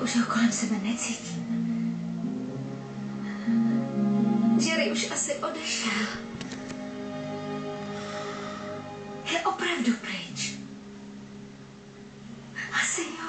Už ho kolem sebe necítím. Jerry už asi odešel. Je opravdu pryč. Asi jo.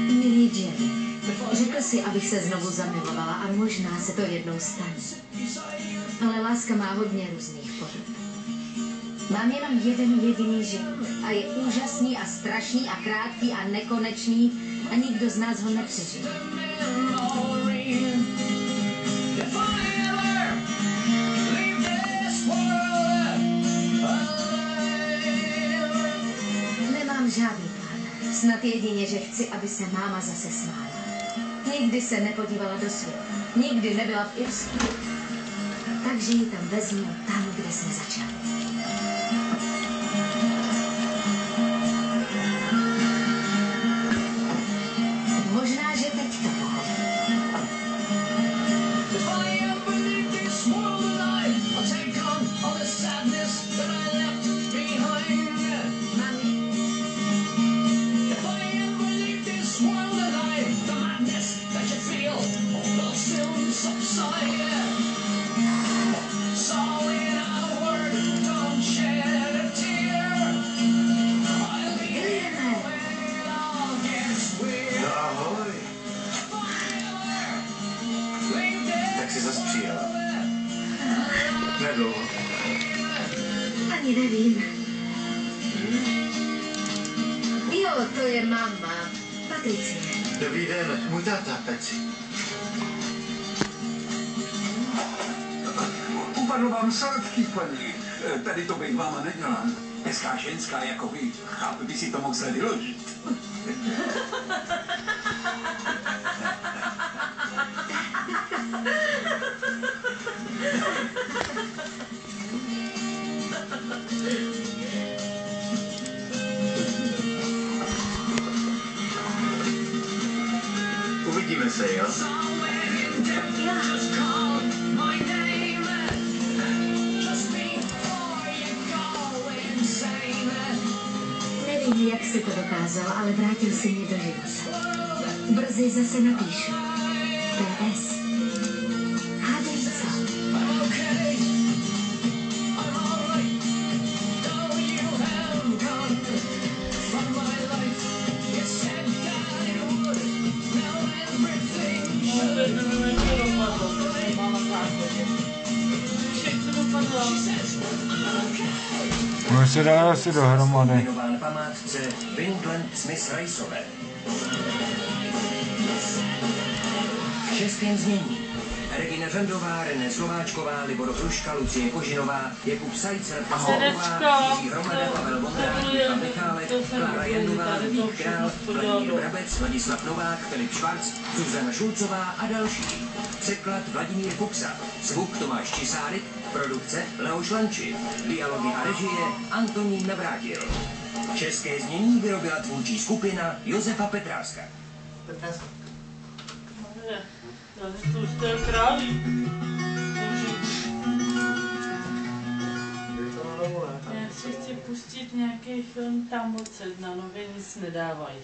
Milý Jerry, řekl si, abych se znovu zamilovala a možná se to jednou stane. Ale láska má hodně různých podob. Mám jenom jeden jediný život a je úžasný a strašný a krátký a nekonečný a nikdo z nás ho nepřežije. Nemám žádný plán. Snad jedině, že chci, aby se máma zase smála. Nikdy se nepodívala do světa. Nikdy nebyla v Irsku. Takže ji tam vezmu tam, kde jsme začali. Možná, že teď to pochopí. Ani nevím. Jo, to je máma, Patricie. Dobrý den, můj táta, Peci. Upadlo vám sladký, paní. Tady to bych váma nedělám. Hezká ženská jako vy. Chápu, by si to mohl vyložit. Uvidíme se, jo? Nevím, jak si to dokázal, ale vrátil si mě do života. Brzy zase napíšu. PS. Hádej co? No se dá asi dohromady. Jmenován památce Windland Smith Riceové. V českém znění Regina Řandová, René Slováčková, Libor Hruška, Lucie Kožinová, Jakub Sajcer, Paserová, Jiří Hromada, Pavel Vondrák, Michal Michálek, Klára Jandová, Ludvík Král, Vladimír Brabec, Vladislav Novák, Filip Švarc, Zuzana Šulcová a další. Překlad Vladimír Kuksa, zvuk Tomáš Čisárik, produkce Leoš Lanči, dialogy a režie Antonín Navrátil. České znění vyrobila tvůrčí skupina Josefa Petráska. To už to je králík. Já si chci pustit nějaký film tam odsaď, na nově nic nedávají.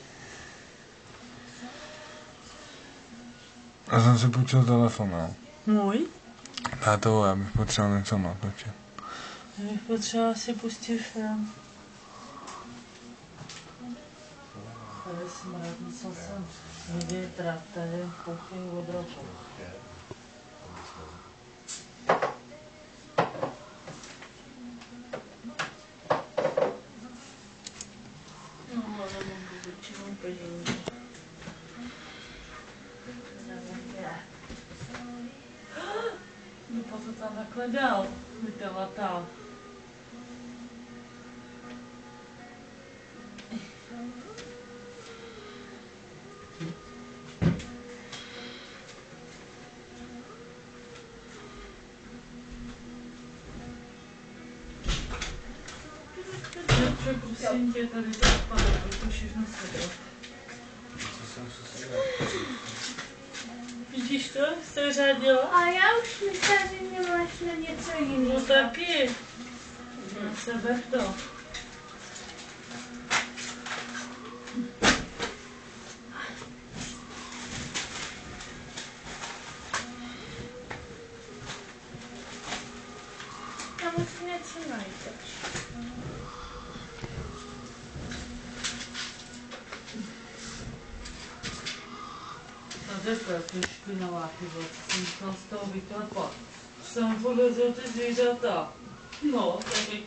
Já jsem si půjčil telefon, no. Můj? Táto, já bych potřeboval něco natočit. Já bych potřebovala si pustit film. Tady smrad, musel jsem vyvětrat, tady kuchyň od roku. No, ale mám většinou peníze. No, to tam takhle dal, vytelatá. Prosím tě, tady to spadá, to všechno spadá. Vidíš to? Jste řádila? A já už myslím, že mě máš na něco jiného. No taky. Seber to. Tam už něco najdeš. To je prostě špinavá chyba, co jsem tam z toho vyklepat. Jsem podezřel ty zvířata. No, taky.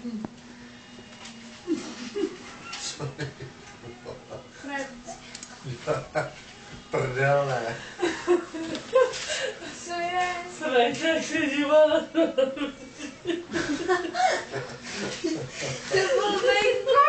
Prdele. Co je? Srajte, jak se dívá na to. To byl venku?